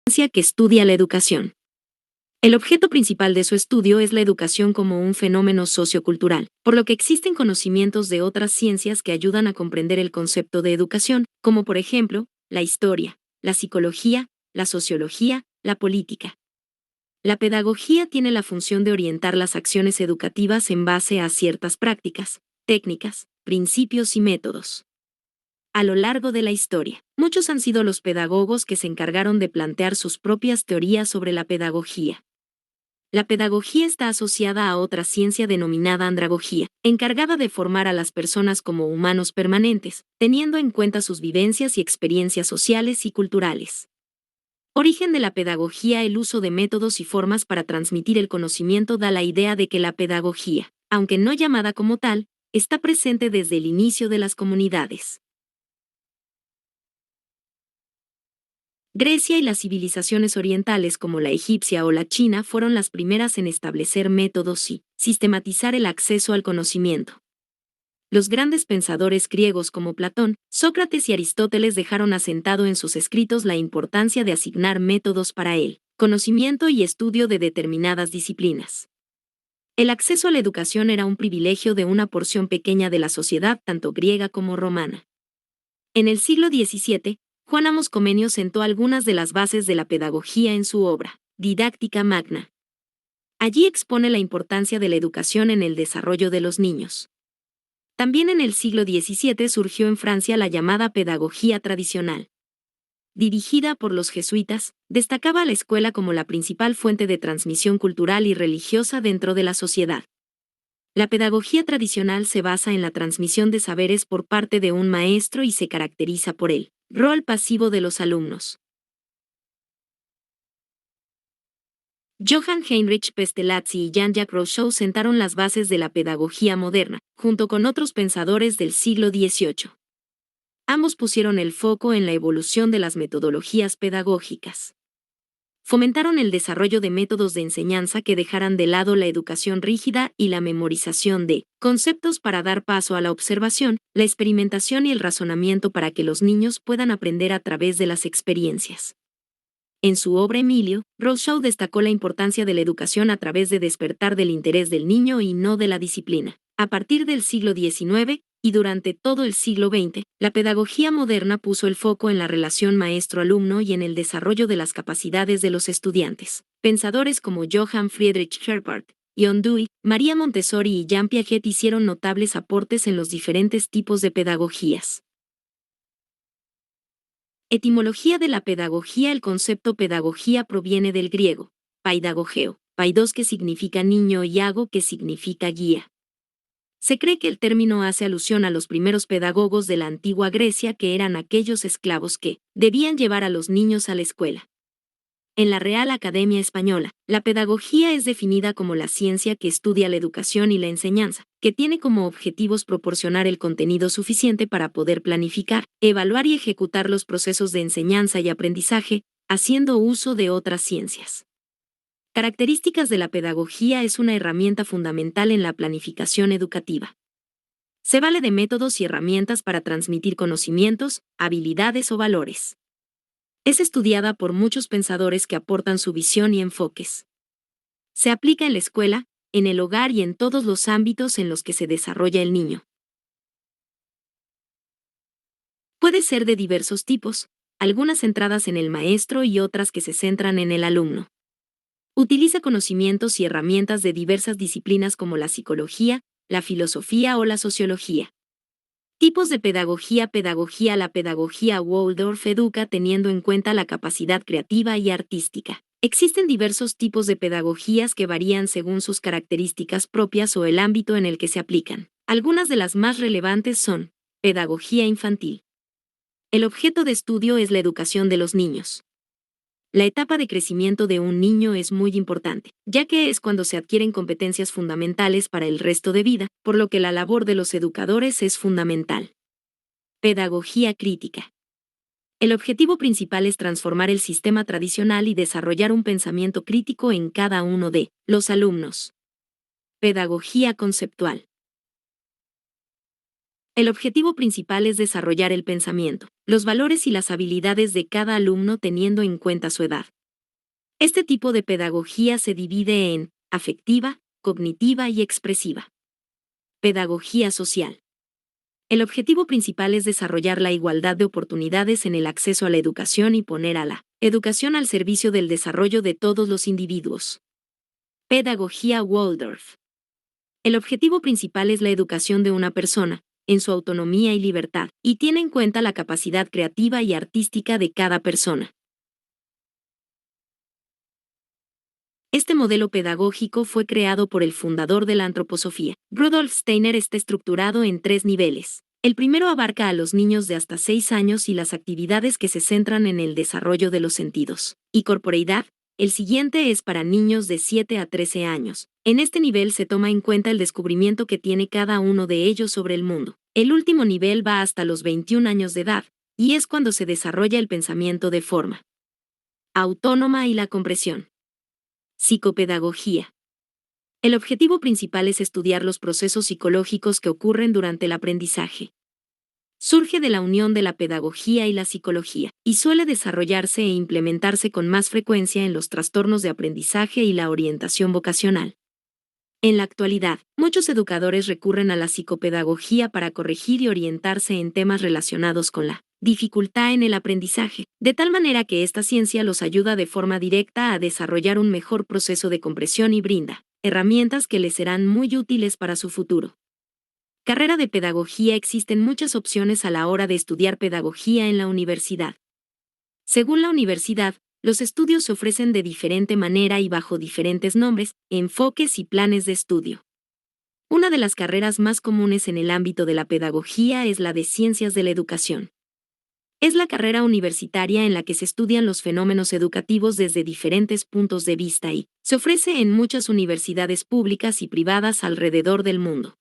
ciencia que estudia la educación. El objeto principal de su estudio es la educación como un fenómeno sociocultural, por lo que existen conocimientos de otras ciencias que ayudan a comprender el concepto de educación, como por ejemplo, la historia, la psicología, la sociología, la política. La pedagogía tiene la función de orientar las acciones educativas en base a ciertas prácticas, técnicas, principios y métodos. A lo largo de la historia, muchos han sido los pedagogos que se encargaron de plantear sus propias teorías sobre la pedagogía. La pedagogía está asociada a otra ciencia denominada andragogía, encargada de formar a las personas como humanos permanentes, teniendo en cuenta sus vivencias y experiencias sociales y culturales. Origen de la pedagogía. El uso de métodos y formas para transmitir el conocimiento da la idea de que la pedagogía, aunque no llamada como tal, está presente desde el inicio de las comunidades. Grecia y las civilizaciones orientales como la egipcia o la china fueron las primeras en establecer métodos y sistematizar el acceso al conocimiento. Los grandes pensadores griegos como Platón, Sócrates y Aristóteles dejaron asentado en sus escritos la importancia de asignar métodos para el conocimiento y estudio de determinadas disciplinas. El acceso a la educación era un privilegio de una porción pequeña de la sociedad tanto griega como romana. En el siglo XVII, Juan Amos Comenio sentó algunas de las bases de la pedagogía en su obra, Didáctica Magna. Allí expone la importancia de la educación en el desarrollo de los niños. También en el siglo XVII surgió en Francia la llamada pedagogía tradicional. Dirigida por los jesuitas, destacaba a la escuela como la principal fuente de transmisión cultural y religiosa dentro de la sociedad. La pedagogía tradicional se basa en la transmisión de saberes por parte de un maestro y se caracteriza por el rol pasivo de los alumnos. Johann Heinrich Pestalozzi y Jean-Jacques Rousseau sentaron las bases de la pedagogía moderna, junto con otros pensadores del siglo XVIII. Ambos pusieron el foco en la evolución de las metodologías pedagógicas. Fomentaron el desarrollo de métodos de enseñanza que dejaran de lado la educación rígida y la memorización de conceptos para dar paso a la observación, la experimentación y el razonamiento para que los niños puedan aprender a través de las experiencias. En su obra Emilio, Rousseau destacó la importancia de la educación a través de despertar del interés del niño y no de la disciplina. A partir del siglo XIX, y durante todo el siglo XX, la pedagogía moderna puso el foco en la relación maestro-alumno y en el desarrollo de las capacidades de los estudiantes. Pensadores como Johann Friedrich Schubert, John Dewey, María Montessori y Jean Piaget hicieron notables aportes en los diferentes tipos de pedagogías. Etimología de la pedagogía. El concepto pedagogía proviene del griego, paidagogeo, paidos que significa niño y ago que significa guía. Se cree que el término hace alusión a los primeros pedagogos de la antigua Grecia que eran aquellos esclavos que debían llevar a los niños a la escuela. En la Real Academia Española, la pedagogía es definida como la ciencia que estudia la educación y la enseñanza, que tiene como objetivos proporcionar el contenido suficiente para poder planificar, evaluar y ejecutar los procesos de enseñanza y aprendizaje, haciendo uso de otras ciencias. Características de la pedagogía. Es una herramienta fundamental en la planificación educativa. Se vale de métodos y herramientas para transmitir conocimientos, habilidades o valores. Es estudiada por muchos pensadores que aportan su visión y enfoques. Se aplica en la escuela, en el hogar y en todos los ámbitos en los que se desarrolla el niño. Puede ser de diversos tipos, algunas centradas en el maestro y otras que se centran en el alumno. Utiliza conocimientos y herramientas de diversas disciplinas como la psicología, la filosofía o la sociología. Tipos de pedagogía. La pedagogía Waldorf educa teniendo en cuenta la capacidad creativa y artística. Existen diversos tipos de pedagogías que varían según sus características propias o el ámbito en el que se aplican. Algunas de las más relevantes son: pedagogía infantil. El objeto de estudio es la educación de los niños. La etapa de crecimiento de un niño es muy importante, ya que es cuando se adquieren competencias fundamentales para el resto de vida, por lo que la labor de los educadores es fundamental. Pedagogía crítica. El objetivo principal es transformar el sistema tradicional y desarrollar un pensamiento crítico en cada uno de los alumnos. Pedagogía conceptual. El objetivo principal es desarrollar el pensamiento, los valores y las habilidades de cada alumno teniendo en cuenta su edad, Este tipo de pedagogía se divide en afectiva, cognitiva y expresiva. Pedagogía social. El objetivo principal es desarrollar la igualdad de oportunidades en el acceso a la educación y poner a la educación al servicio del desarrollo de todos los individuos. Pedagogía Waldorf. El objetivo principal es la educación de una persona, en su autonomía y libertad, y tiene en cuenta la capacidad creativa y artística de cada persona. Este modelo pedagógico fue creado por el fundador de la antroposofía. Rudolf Steiner está estructurado en 3 niveles. El primero abarca a los niños de hasta 6 años y las actividades que se centran en el desarrollo de los sentidos y corporeidad. El siguiente es para niños de 7 a 13 años. En este nivel se toma en cuenta el descubrimiento que tiene cada uno de ellos sobre el mundo. El último nivel va hasta los 21 años de edad, y es cuando se desarrolla el pensamiento de forma autónoma y la comprensión. Psicopedagogía. El objetivo principal es estudiar los procesos psicológicos que ocurren durante el aprendizaje. Surge de la unión de la pedagogía y la psicología, y suele desarrollarse e implementarse con más frecuencia en los trastornos de aprendizaje y la orientación vocacional. En la actualidad, muchos educadores recurren a la psicopedagogía para corregir y orientarse en temas relacionados con la dificultad en el aprendizaje, de tal manera que esta ciencia los ayuda de forma directa a desarrollar un mejor proceso de comprensión y brinda herramientas que les serán muy útiles para su futuro. Carrera de pedagogía. Existen muchas opciones a la hora de estudiar pedagogía en la universidad. Según la universidad, los estudios se ofrecen de diferente manera y bajo diferentes nombres, enfoques y planes de estudio. Una de las carreras más comunes en el ámbito de la pedagogía es la de Ciencias de la Educación. Es la carrera universitaria en la que se estudian los fenómenos educativos desde diferentes puntos de vista y se ofrece en muchas universidades públicas y privadas alrededor del mundo.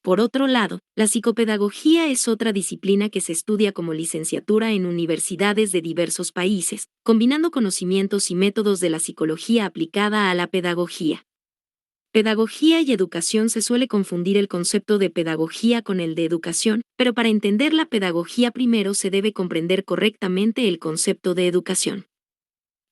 Por otro lado, la psicopedagogía es otra disciplina que se estudia como licenciatura en universidades de diversos países, combinando conocimientos y métodos de la psicología aplicada a la pedagogía. Pedagogía y educación. Se suele confundir el concepto de pedagogía con el de educación, pero para entender la pedagogía primero se debe comprender correctamente el concepto de educación.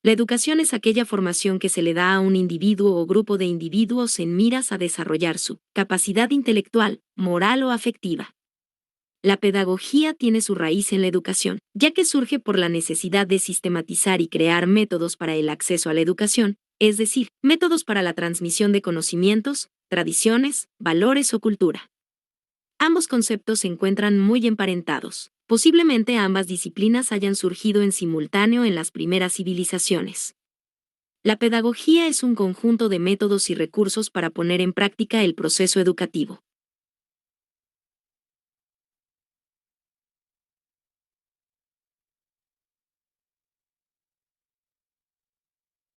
La educación es aquella formación que se le da a un individuo o grupo de individuos en miras a desarrollar su capacidad intelectual, moral o afectiva. La pedagogía tiene su raíz en la educación, ya que surge por la necesidad de sistematizar y crear métodos para el acceso a la educación, es decir, métodos para la transmisión de conocimientos, tradiciones, valores o cultura. Ambos conceptos se encuentran muy emparentados. Posiblemente ambas disciplinas hayan surgido en simultáneo en las primeras civilizaciones. La pedagogía es un conjunto de métodos y recursos para poner en práctica el proceso educativo.